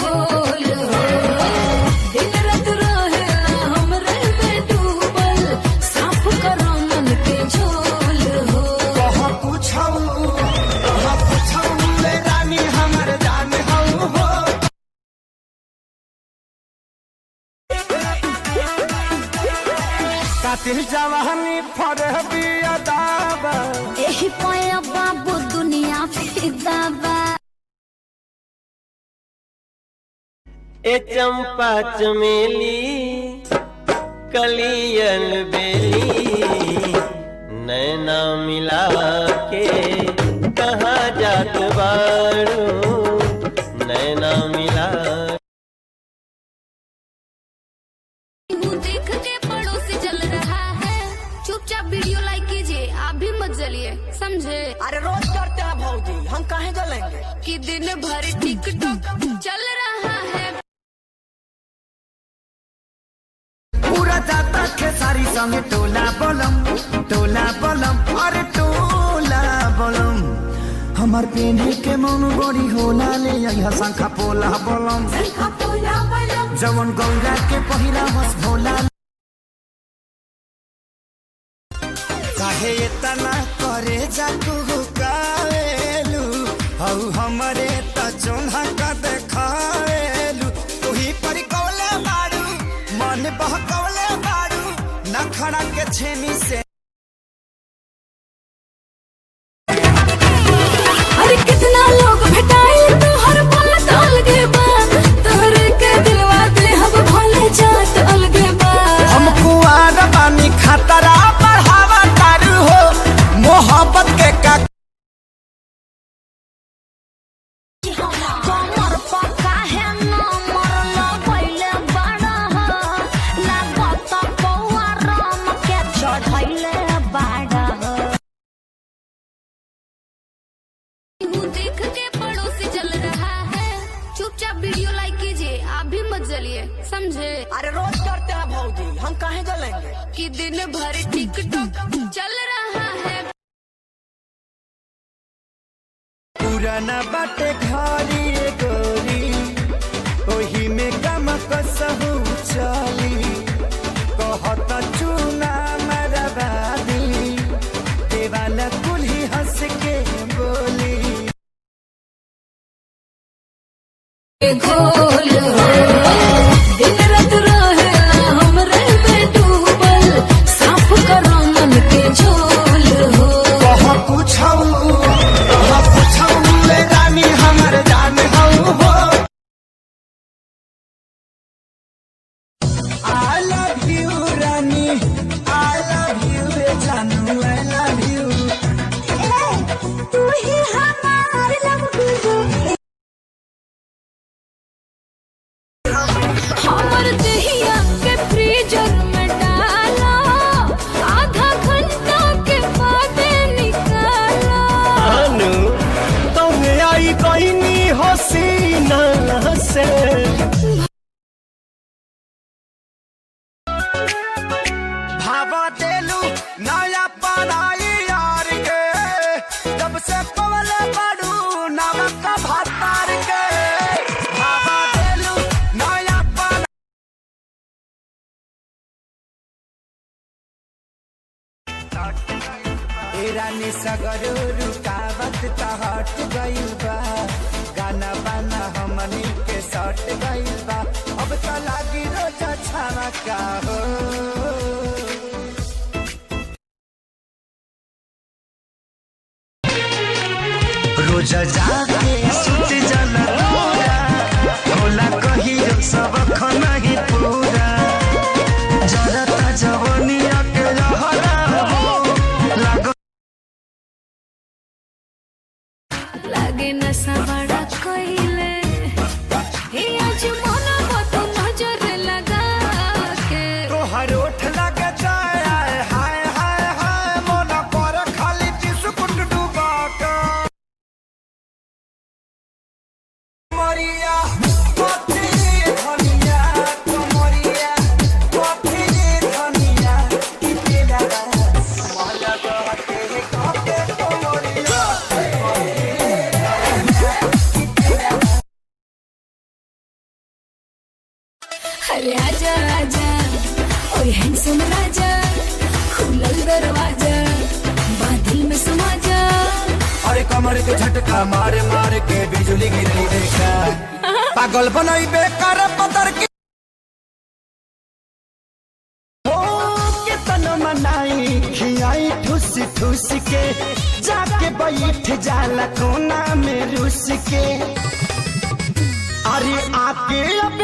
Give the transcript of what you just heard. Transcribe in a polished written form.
घोल हो दिन रात रहे हमरे में डूबल साफ करो मन के झोल हो कहाँ पूछऊ ले रानी हमर जान हऊ हो कातिल जवानी फरबी अदाबा एही पाया बाबू दुनिया फिदा बा ए चंपा चमेली कलियन बेली नैना मिला के कहाँ जात बारू नैना मिला देख के पड़ोसी जल रहा है चुपचाप वीडियो लाइक कीजिए आप भी मत जलिए समझे। अरे रोज करते हैं भौजी, हम काहे जलेंगे कि दिन भर टिकटॉक चल रहा है पूरा जाता खेसारी संगे टोला बलम अरे टोला बलम हमार पेने के मन बड़ी होला ले यहाँ शंखा पोला बलम जवन गौरा के पहिरा बस भोला काहे इतना करे जाकू कावेलू हऊ हमरे त चोन्हा का देखावेलू तुही पर कौले बारू मन बहकौले बारू नखड़ा के छेनी से अरे कितना लोग भेटाई तो हर पल अलगे बा तोहरे के दिलवा दे हम भोले जात अलगे बा हम कुआर बानी खतरा बढ़ावा तारू हो मोहब्बत के का कमर पक्का है ना मरलो पहले बड़ा ना बता पौआ राम के चढ़ैले बाड़ा देख के पड़ोसी जल रहा है चुपचाप वीडियो लाइक कीजिए आप भी मत जलिए समझे। अरे रोज करते हैं भौजी, हम काहे जलेंगे कि दिन भर टिकटॉक चल रहा है पुराना बाटे घरी गोरी ओही में गम कसहू चली कहत चूना मरबादी देवाला कुल्ही हंस के बोली घोल हो दिन रात रहे हमरे में डूबल साफ करो मन के झोल हो कहाँ पूछऊ ले रानी हमर जान हऊ हो I love you Rani I love you जानू I love you तू ही हमार लव गुरु हमर दहिया के फ्रीजर में डाला आधा घंटा के बाद निकाला अनु तुम आई कहनी हसीना से भावा देलू नया पढ़ाई यार के जब से पवल पड़ू नमक भातार के भावा देलू नया पढ़ाई रानी सगरो रुकावत त हट गइल बा गाना बाना हमनी के सट गइल बा अब त लागी रोज छावा का हो रोज जाके सुत जल होला कहियो सब खनाही पूरा जरता जवनिया के रहरा हो लाग लागे नशा बड़ा कोइले हे आज मन को नजर लगा के तोहर ओठ लगे जाए हाय हाय हाय मोना पर खाली बिस्कुट डुबा के अरे आजा आजा ओए हैंडसम राजा, खुलल दरवाजा बादल में समा जा। अरे कमर के झटका मार मार के बिजली गिरई देखा, पागल बनाई बेकार पतर के मनाई खियाई ठुस ठुस के, जाके बैठ जाला कोना में रुस के। अरे आके अब